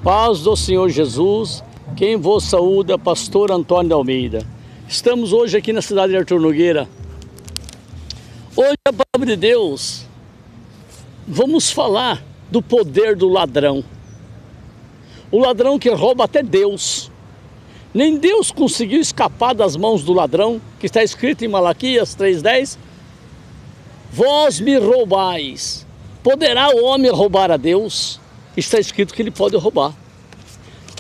Paz do Senhor Jesus, quem vos saúda, pastor Antônio de Almeida. Estamos hoje aqui na cidade de Artur Nogueira. Hoje, a palavra de Deus, vamos falar do poder do ladrão. O ladrão que rouba até Deus. Nem Deus conseguiu escapar das mãos do ladrão, que está escrito em Malaquias 3,10. Vós me roubais. Poderá o homem roubar a Deus? Está escrito que ele pode roubar.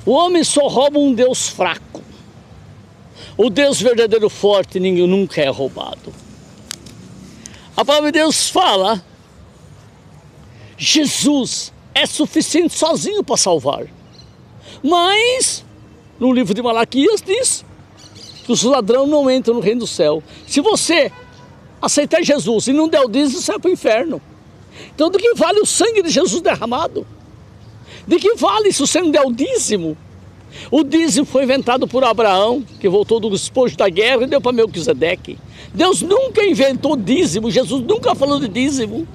O homem só rouba um Deus fraco. O Deus verdadeiro forte ninguém nunca é roubado. A palavra de Deus fala: Jesus é suficiente sozinho para salvar. Mas no livro de Malaquias diz que os ladrões não entram no reino do céu. Se você aceitar Jesus e não der o dízimo, você vai para o inferno. Então, do que vale o sangue de Jesus derramado? De que vale se você não der o dízimo? O dízimo foi inventado por Abraão, que voltou do despojo da guerra e deu para Melquisedeque. Deus nunca inventou dízimo, Jesus nunca falou de dízimo.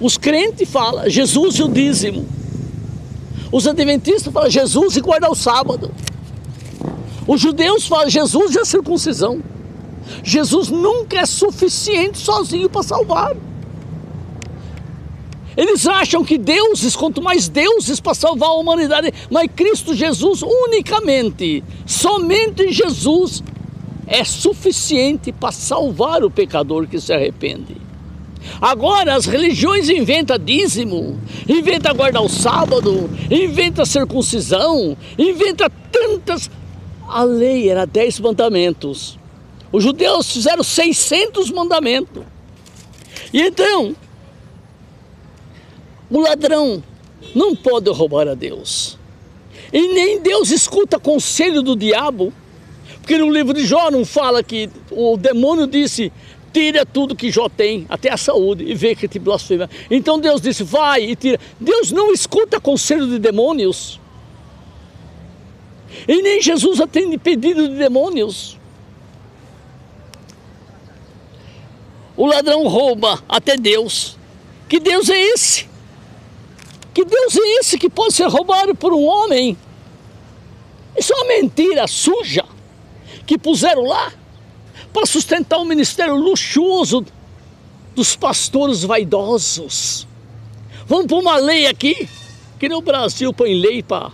Os crentes falam Jesus e o dízimo. Os adventistas falam Jesus e guardar o sábado. Os judeus falam Jesus e a circuncisão. Jesus nunca é suficiente sozinho para salvar. Eles acham que deuses, quanto mais deuses para salvar a humanidade, mas Cristo Jesus unicamente, somente Jesus é suficiente para salvar o pecador que se arrepende. Agora as religiões inventam dízimo, inventam guardar o sábado, inventam circuncisão, inventam tantas... A lei era 10 mandamentos. Os judeus fizeram 600 mandamentos. E então, o ladrão não pode roubar a Deus. E nem Deus escuta conselho do diabo. Porque no livro de Jó não fala que o demônio disse: tira tudo que Jó tem, até a saúde, e vê que te blasfema. Então Deus disse: vai e tira. Deus não escuta conselho de demônios. E nem Jesus atende pedido de demônios. O ladrão rouba até Deus. Que Deus é esse? Que Deus é esse que pode ser roubado por um homem? Isso é uma mentira suja que puseram lá para sustentar o ministério luxuoso dos pastores vaidosos. Vamos pôr uma lei aqui, que no Brasil põe lei para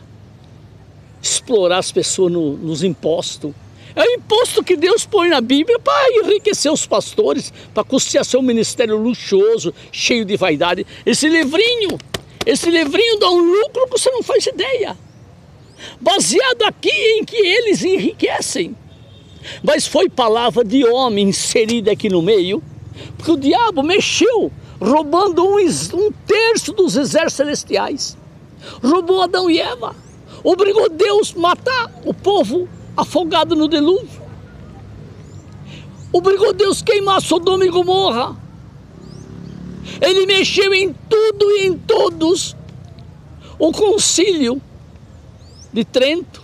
explorar as pessoas nos impostos. É o imposto que Deus põe na Bíblia para enriquecer os pastores, para custear seu ministério luxuoso, cheio de vaidade. Esse livrinho dá um lucro que você não faz ideia. Baseado aqui em que eles enriquecem. Mas foi palavra de homem inserida aqui no meio, porque o diabo mexeu, roubando um terço dos exércitos celestiais. Roubou Adão e Eva. Obrigou Deus a matar o povo afogado no dilúvio. Obrigou Deus a queimar Sodoma e Gomorra. Ele mexeu em tudo e em todos. O concílio de Trento,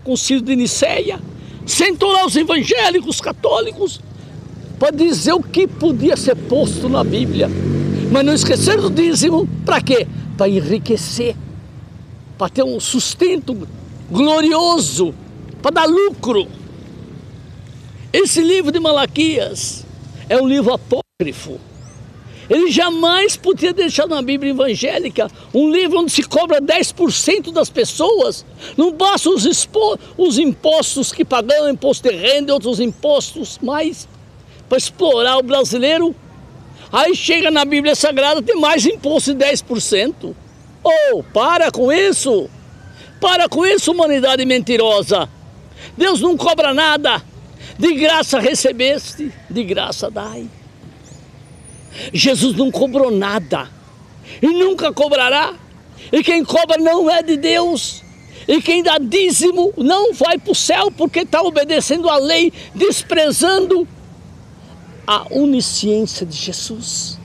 concílio de Niceia, sentou lá os evangélicos, católicos, para dizer o que podia ser posto na Bíblia. Mas não esqueceram do dízimo. Para quê? Para enriquecer, para ter um sustento glorioso, para dar lucro. Esse livro de Malaquias é um livro apócrifo. Ele jamais podia deixar na Bíblia evangélica um livro onde se cobra 10% das pessoas. Não basta os impostos que pagam, imposto de renda e outros impostos mais, para explorar o brasileiro. Aí chega na Bíblia Sagrada, tem mais imposto de 10%. Oh, para com isso! Para com isso, humanidade mentirosa! Deus não cobra nada. De graça recebeste, de graça dai. Jesus não cobrou nada e nunca cobrará. E quem cobra não é de Deus. E quem dá dízimo não vai para o céu, porque está obedecendo a lei, desprezando a onisciência de Jesus.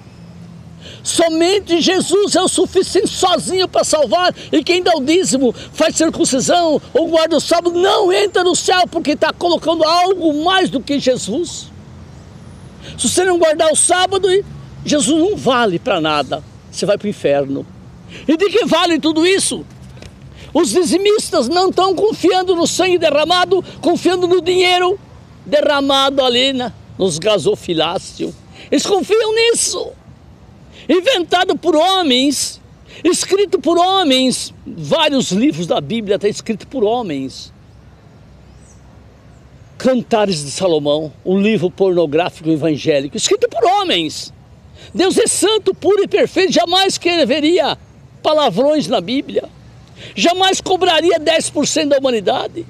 Somente Jesus é o suficiente sozinho para salvar. E quem dá o dízimo, faz circuncisão ou guarda o sábado, não entra no céu, porque está colocando algo mais do que Jesus. Se você não guardar o sábado, Jesus não vale para nada. Você vai para o inferno. E de que vale tudo isso? Os dizimistas não estão confiando no sangue derramado, confiando no dinheiro derramado ali nos gasofiláceos. Eles confiam nisso. Inventado por homens, escrito por homens. Vários livros da Bíblia estão escritos por homens. Cantares de Salomão, um livro pornográfico evangélico, escrito por homens. Deus é santo, puro e perfeito, jamais escreveria palavrões na Bíblia. Jamais cobraria 10% da humanidade.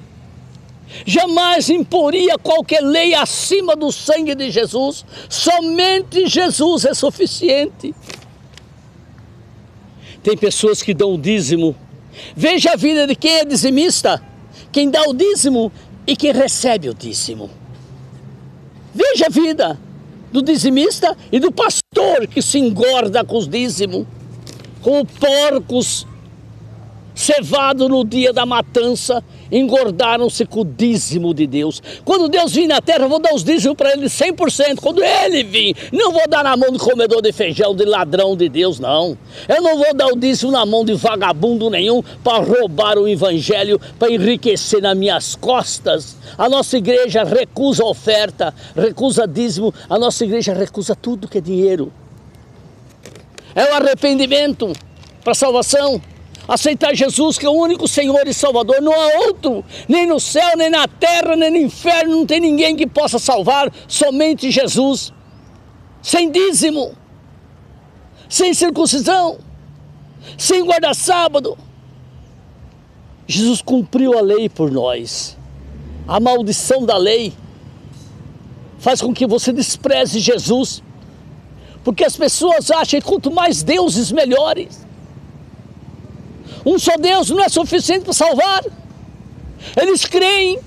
Jamais imporia qualquer lei acima do sangue de Jesus. Somente Jesus é suficiente. Tem pessoas que dão o dízimo. Veja a vida de quem é dizimista, quem dá o dízimo e quem recebe o dízimo. Veja a vida do dizimista e do pastor que se engorda com os dízimos, como porcos cevados no dia da matança, engordaram-se com o dízimo de Deus. Quando Deus vir na terra, eu vou dar os dízimos para ele 100%. Quando ele vir, não vou dar na mão do comedor de feijão, de ladrão de Deus, não. Eu não vou dar o dízimo na mão de vagabundo nenhum para roubar o evangelho, para enriquecer nas minhas costas. A nossa igreja recusa oferta, recusa dízimo, a nossa igreja recusa tudo que é dinheiro. É o arrependimento para salvação. Aceitar Jesus, que é o único Senhor e Salvador, não há outro, nem no céu, nem na terra, nem no inferno, não tem ninguém que possa salvar, somente Jesus. Sem dízimo, sem circuncisão, sem guarda-sábado. Jesus cumpriu a lei por nós. A maldição da lei faz com que você despreze Jesus, porque as pessoas acham que quanto mais deuses, melhores. Um só Deus não é suficiente para salvar. Eles creem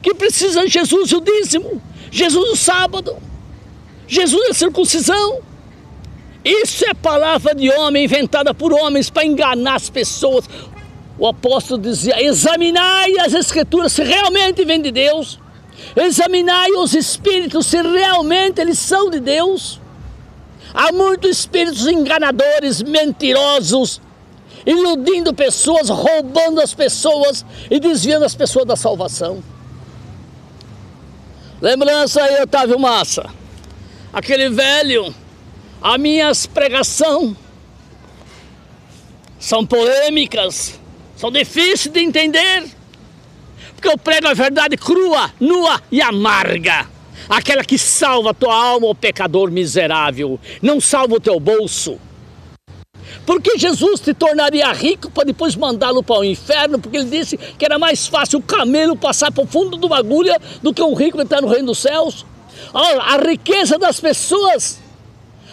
que precisam de Jesus o dízimo, Jesus o sábado, Jesus a circuncisão. Isso é palavra de homem, inventada por homens para enganar as pessoas. O apóstolo dizia: examinai as escrituras se realmente vêm de Deus. Examinai os espíritos se realmente eles são de Deus. Há muitos espíritos enganadores, mentirosos, iludindo pessoas, roubando as pessoas e desviando as pessoas da salvação. Lembrança aí, Otávio Massa, aquele velho, as minhas pregações são polêmicas, são difíceis de entender, porque eu prego a verdade crua, nua e amarga, aquela que salva a tua alma, ó pecador miserável, não salva o teu bolso. Porque Jesus te tornaria rico para depois mandá-lo para o inferno, porque ele disse que era mais fácil o camelo passar para o fundo de uma agulha do que um rico entrar no reino dos céus. A riqueza das pessoas,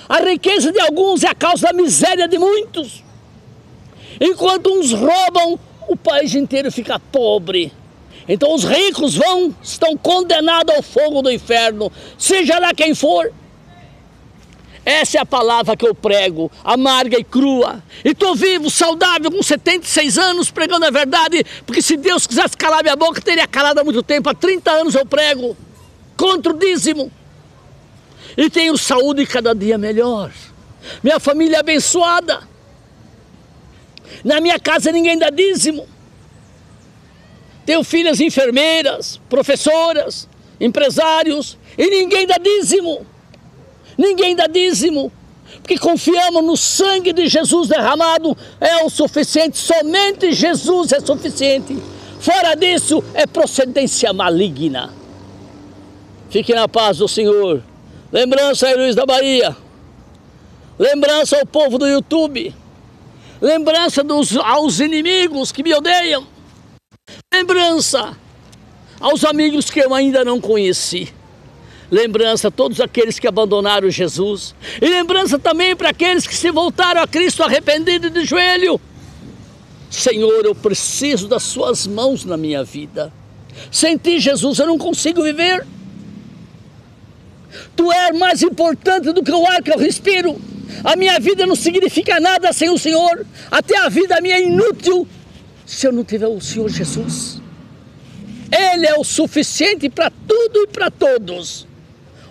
a riqueza de alguns é a causa da miséria de muitos. Enquanto uns roubam, o país inteiro fica pobre. Então os ricos estão condenados ao fogo do inferno, seja lá quem for. Essa é a palavra que eu prego, amarga e crua. E estou vivo, saudável, com 76 anos, pregando a verdade, porque se Deus quisesse calar minha boca, teria calado há muito tempo. Há 30 anos eu prego contra o dízimo. E tenho saúde cada dia melhor. Minha família é abençoada. Na minha casa ninguém dá dízimo. Tenho filhas enfermeiras, professoras, empresários, e ninguém dá dízimo. Ninguém dá dízimo, porque confiamos no sangue de Jesus derramado, é o suficiente, somente Jesus é suficiente. Fora disso, é procedência maligna. Fique na paz do Senhor. Lembrança aí, Luiz da Bahia. Lembrança ao povo do YouTube. Lembrança aos inimigos que me odeiam. Lembrança aos amigos que eu ainda não conheci. Lembrança a todos aqueles que abandonaram Jesus. E lembrança também para aqueles que se voltaram a Cristo arrependidos de joelho. Senhor, eu preciso das suas mãos na minha vida. Sem ti, Jesus, eu não consigo viver. Tu és mais importante do que o ar que eu respiro. A minha vida não significa nada sem o Senhor. Até a vida minha é inútil se eu não tiver o Senhor Jesus. Ele é o suficiente para tudo e para todos.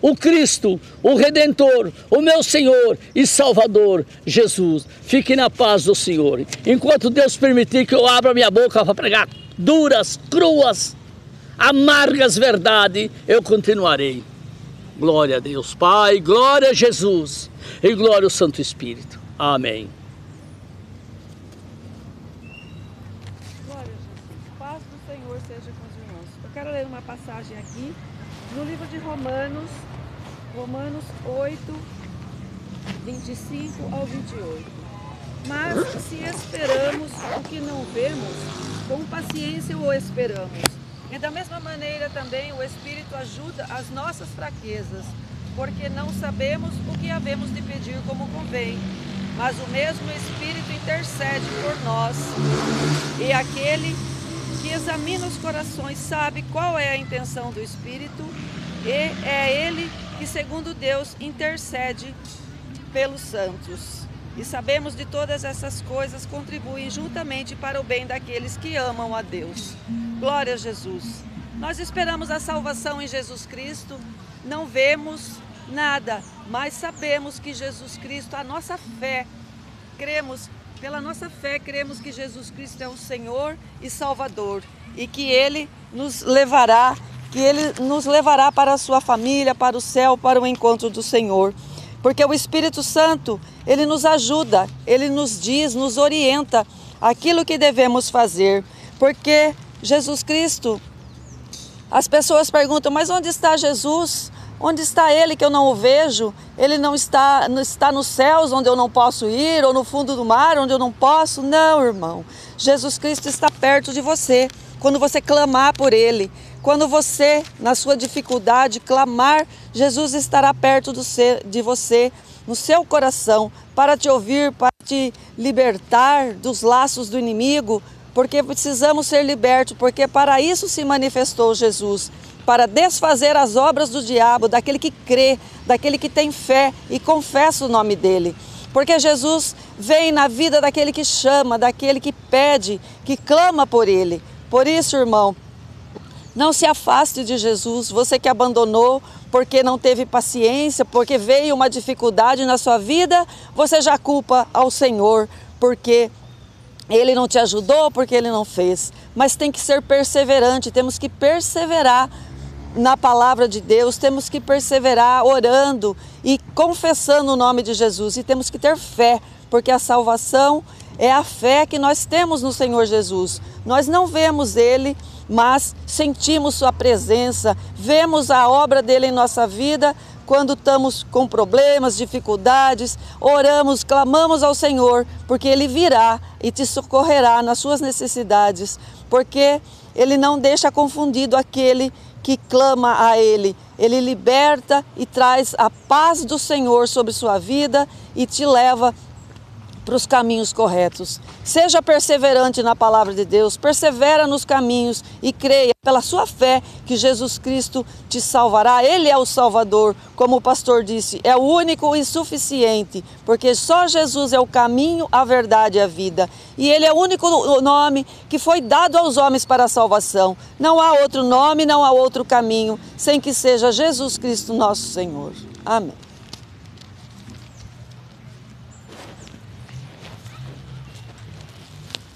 o Cristo, o Redentor, o meu Senhor e Salvador, Jesus. Fique na paz do Senhor. Enquanto Deus permitir que eu abra minha boca para pregar duras, cruas, amargas verdades, eu continuarei. Glória a Deus Pai, glória a Jesus e glória ao Santo Espírito. Amém. Glória a Jesus. Paz do Senhor seja com os irmãos. Eu quero ler uma passagem aqui no livro de Romanos 8, 25 ao 28. Mas se esperamos o que não vemos, com paciência o esperamos. E da mesma maneira também o Espírito ajuda as nossas fraquezas, porque não sabemos o que havemos de pedir como convém, mas o mesmo Espírito intercede por nós. E aquele que examina os corações sabe qual é a intenção do Espírito, e é Ele que, segundo Deus, intercede pelos santos. E sabemos de todas essas coisas contribuem juntamente para o bem daqueles que amam a Deus. Glória a Jesus. Nós esperamos a salvação em Jesus Cristo, não vemos nada, mas sabemos que Jesus Cristo, a nossa fé, pela nossa fé, cremos que Jesus Cristo é o Senhor e Salvador e que Ele nos levará para a sua família, para o céu, para o encontro do Senhor. Porque o Espírito Santo, Ele nos ajuda, Ele nos diz, nos orienta aquilo que devemos fazer. Porque Jesus Cristo, as pessoas perguntam, mas onde está Jesus? Onde está Ele que eu não o vejo? Ele não está nos céus onde eu não posso ir, ou no fundo do mar onde eu não posso? Não, irmão. Jesus Cristo está perto de você, quando você clamar por Ele. Quando você, na sua dificuldade, clamar, Jesus estará perto de você, no seu coração, para te ouvir, para te libertar dos laços do inimigo, porque precisamos ser libertos, porque para isso se manifestou Jesus, para desfazer as obras do diabo, daquele que crê, daquele que tem fé e confessa o nome dele. Porque Jesus vem na vida daquele que chama, daquele que pede, que clama por ele. Por isso, irmão, não se afaste de Jesus, você que abandonou porque não teve paciência, porque veio uma dificuldade na sua vida, você já culpa ao Senhor, porque Ele não te ajudou, porque Ele não fez. Mas tem que ser perseverante, temos que perseverar na palavra de Deus, temos que perseverar orando e confessando o nome de Jesus. E temos que ter fé, porque a salvação é a fé que nós temos no Senhor Jesus. Nós não vemos Ele, mas sentimos Sua presença, vemos a obra dEle em nossa vida. Quando estamos com problemas, dificuldades, oramos, clamamos ao Senhor, porque Ele virá e te socorrerá nas suas necessidades, porque Ele não deixa confundido aquele que clama a Ele. Ele liberta e traz a paz do Senhor sobre sua vida e te leva para os caminhos corretos. Seja perseverante na palavra de Deus, persevera nos caminhos e creia pela sua fé que Jesus Cristo te salvará. Ele é o Salvador, como o pastor disse, é o único e suficiente, porque só Jesus é o caminho, a verdade e a vida. E Ele é o único nome que foi dado aos homens para a salvação. Não há outro nome, não há outro caminho, sem que seja Jesus Cristo nosso Senhor. Amém.